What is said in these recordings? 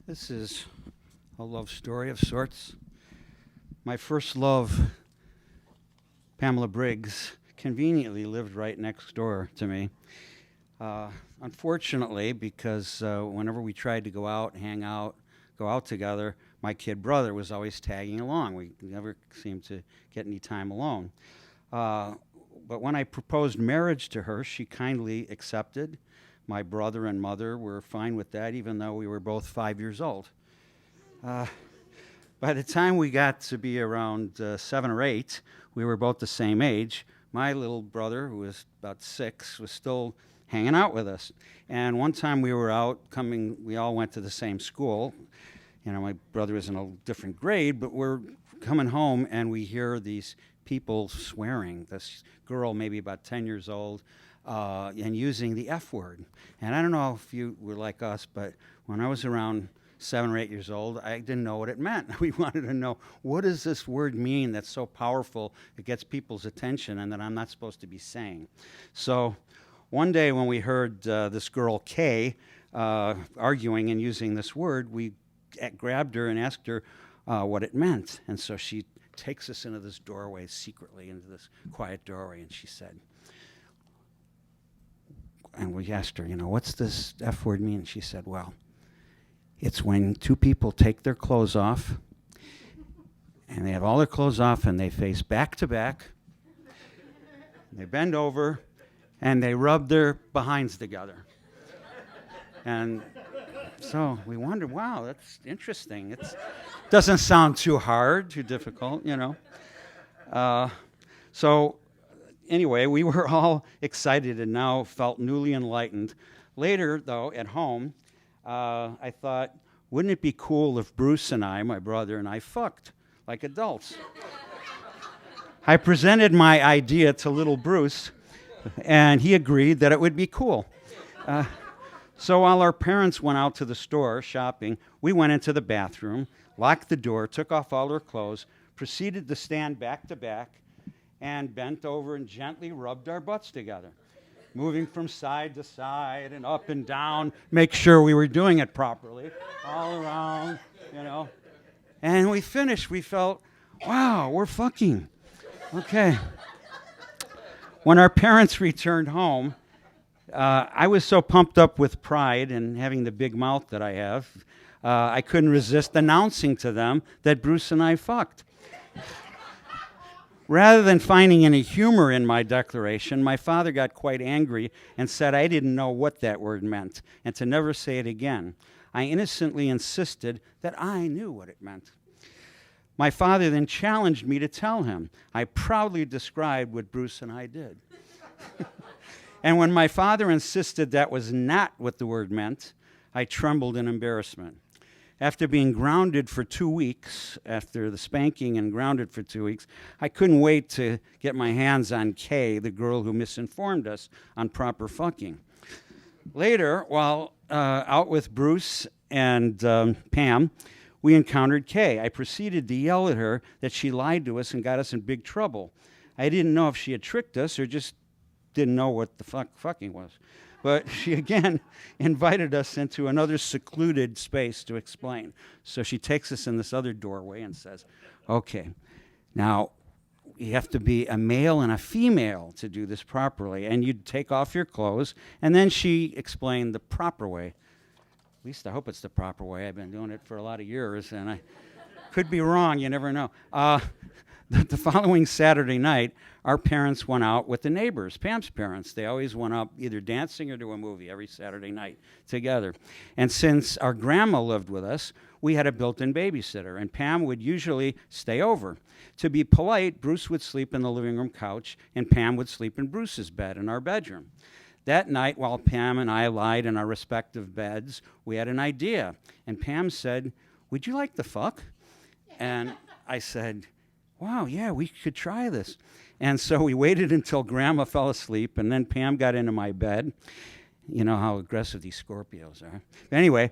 This is a love story of sorts. My first love, Pamela Briggs, conveniently lived right next door to me. Uh, Unfortunately, because whenever we tried to go out, hang out, go out together, my kid brother was always tagging along. We never seemed to get any time alone. Uh, but when I proposed marriage to her, she kindly accepted. My brother and mother were fine with that, even though we were both 5 years old. Uh, by the time we got to be around 7 or 8, we were both the same age. My little brother, who was about 6, was still hanging out with us. And one time we were out coming, we all went to the same school. You know, my brother was in a different grade, but we're coming home and we hear these people swearing. This girl, maybe about 10 years old, and using the F word. And I don't know if you were like us, but when I was around 7 or 8 years old, I didn't know what it meant. We wanted to know, what does this word mean that's so powerful, it gets people's attention, and that I'm not supposed to be saying? So one day when we heard this girl, Kay, arguing and using this word, we grabbed her and asked her what it meant. And so she takes us into this doorway secretly, into this quiet doorway, and she said, and we asked her, what's this F word mean? She said, well, it's when two people take their clothes off, and they have all their clothes off, and they face back to back, and they bend over, and they rub their behinds together. And so we wondered, wow, that's interesting. It doesn't sound too hard, too difficult, So anyway, we were all excited and now felt newly enlightened. Later, though, at home, I thought, wouldn't it be cool if Bruce and I, my brother and I, fucked like adults? I presented my idea to little Bruce, and he agreed that it would be cool. So while our parents went out to the store shopping, we went into the bathroom, locked the door, took off all our clothes, proceeded to stand back to back, and bent over and gently rubbed our butts together, moving from side to side and up and down, make sure we were doing it properly, all around, And we finished. We felt, wow, we're fucking. Okay. When our parents returned home, I was so pumped up with pride and having the big mouth that I have, I couldn't resist announcing to them that Bruce and I fucked. Rather than finding any humor in my declaration, my father got quite angry and said I didn't know what that word meant and to never say it again. I innocently insisted that I knew what it meant. My father then challenged me to tell him. I proudly described what Bruce and I did. And when my father insisted that was not what the word meant, I trembled in embarrassment. After being grounded for 2 weeks, after the spanking and grounded for 2 weeks, I couldn't wait to get my hands on Kay, the girl who misinformed us on proper fucking. Later, while out with Bruce and Pam, we encountered Kay. I proceeded to yell at her that she lied to us and got us in big trouble. I didn't know if she had tricked us or just didn't know what the fucking was. But she again invited us into another secluded space to explain. So she takes us in this other doorway and says, okay, now you have to be a male and a female to do this properly. And you'd take off your clothes. And then she explained the proper way. At least I hope it's the proper way. I've been doing it for a lot of years, and I could be wrong. You never know. The following Saturday night, our parents went out with the neighbors, Pam's parents. They always went up either dancing or to a movie every Saturday night together. And since our grandma lived with us, we had a built-in babysitter, and Pam would usually stay over. To be polite, Bruce would sleep in the living room couch, and Pam would sleep in Bruce's bed in our bedroom. That night, while Pam and I lied in our respective beds, we had an idea. And Pam said, would you like to fuck? And I said, wow, yeah, we could try this. And so we waited until Grandma fell asleep, and then Pam got into my bed. You know how aggressive these Scorpios are. But anyway,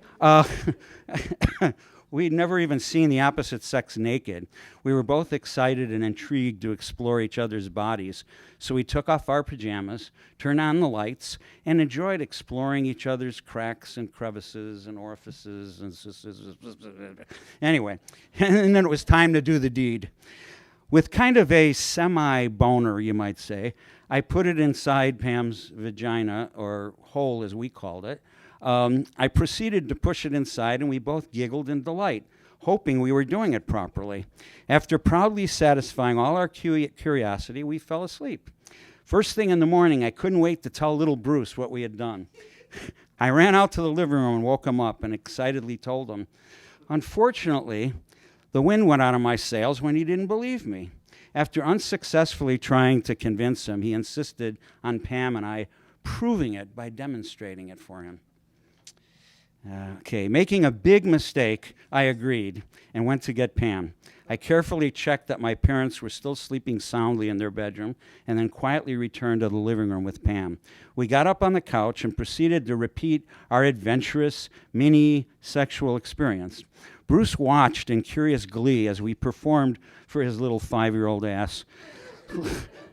We'd never even seen the opposite sex naked. We were both excited and intrigued to explore each other's bodies. So we took off our pajamas, turned on the lights, and enjoyed exploring each other's cracks and crevices and orifices. Anyway, and then it was time to do the deed. With kind of a semi-boner, you might say, I put it inside Pam's vagina, or hole as we called it. I proceeded to push it inside, and we both giggled in delight, hoping we were doing it properly. After proudly satisfying all our curiosity, we fell asleep. First thing in the morning, I couldn't wait to tell little Bruce what we had done. I ran out to the living room and woke him up and excitedly told him. Unfortunately, the wind went out of my sails when he didn't believe me. After unsuccessfully trying to convince him, he insisted on Pam and I proving it by demonstrating it for him. Making a big mistake, I agreed and went to get Pam. I carefully checked that my parents were still sleeping soundly in their bedroom and then quietly returned to the living room with Pam. We got up on the couch and proceeded to repeat our adventurous mini-sexual experience. Bruce watched in curious glee as we performed for his little 5-year-old ass.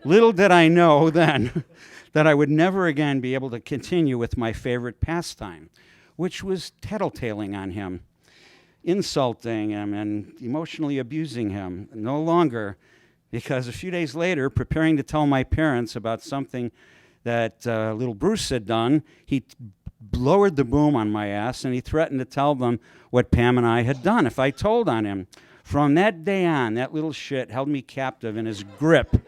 Little did I know then that I would never again be able to continue with my favorite pastime, which was tattletaling on him, insulting him, and emotionally abusing him. No longer, because a few days later, preparing to tell my parents about something that little Bruce had done, he lowered the boom on my ass, and he threatened to tell them what Pam and I had done if I told on him. From that day on, that little shit held me captive in his grip.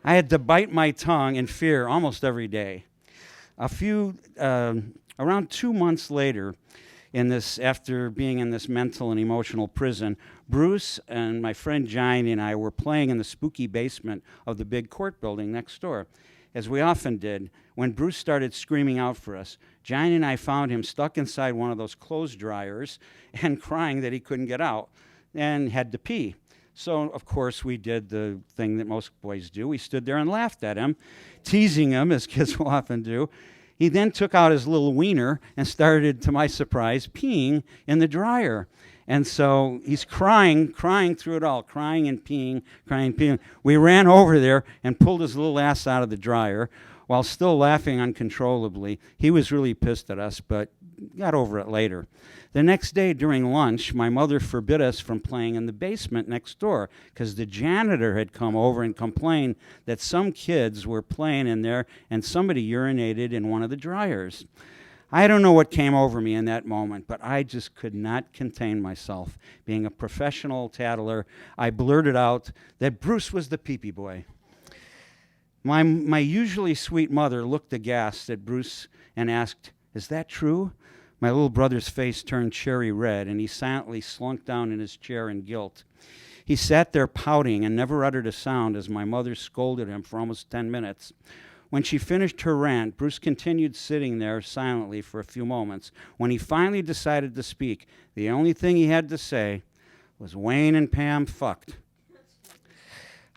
I had to bite my tongue in fear almost every day. Around 2 months later, after being in this mental and emotional prison, Bruce and my friend Johnny and I were playing in the spooky basement of the big court building next door. As we often did, when Bruce started screaming out for us, Johnny and I found him stuck inside one of those clothes dryers and crying that he couldn't get out and had to pee. So, of course, we did the thing that most boys do. We stood there and laughed at him, teasing him, as kids will often do. He then took out his little wiener and started, to my surprise, peeing in the dryer. And so he's crying through it all, crying and peeing, crying and peeing. We ran over there and pulled his little ass out of the dryer while still laughing uncontrollably. He was really pissed at us, but got over it later. The next day during lunch, my mother forbid us from playing in the basement next door because the janitor had come over and complained that some kids were playing in there and somebody urinated in one of the dryers. I don't know what came over me in that moment, but I just could not contain myself. Being a professional tattler, I blurted out that Bruce was the pee-pee boy. My usually sweet mother looked aghast at Bruce and asked, "Is that true?" My little brother's face turned cherry red, and he silently slunk down in his chair in guilt. He sat there pouting and never uttered a sound as my mother scolded him for almost 10 minutes. When she finished her rant, Bruce continued sitting there silently for a few moments. When he finally decided to speak, the only thing he had to say was, "Wayne and Pam fucked."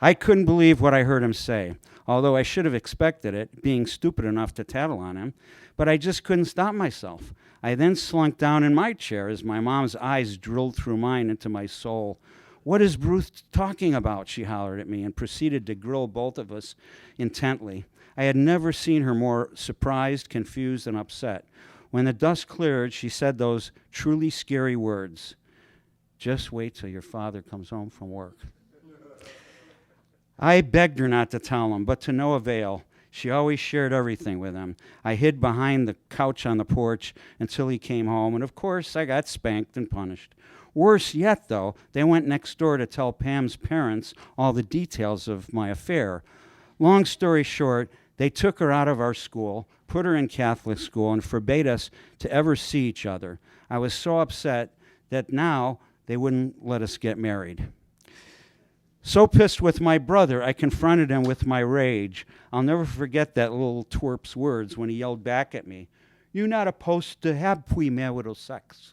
I couldn't believe what I heard him say, although I should have expected it, being stupid enough to tattle on him, but I just couldn't stop myself. I then slunk down in my chair as my mom's eyes drilled through mine into my soul. "What is Bruce talking about?" she hollered at me and proceeded to grill both of us intently. I had never seen her more surprised, confused, and upset. When the dust cleared, she said those truly scary words, "Just wait till your father comes home from work." I begged her not to tell him, but to no avail. She always shared everything with him. I hid behind the couch on the porch until he came home, and of course I got spanked and punished. Worse yet, though, they went next door to tell Pam's parents all the details of my affair. Long story short, they took her out of our school, put her in Catholic school, and forbade us to ever see each other. I was so upset that now they wouldn't let us get married. So pissed with my brother, I confronted him with my rage. I'll never forget that little twerp's words when he yelled back at me, "You're not supposed to have premarital sex."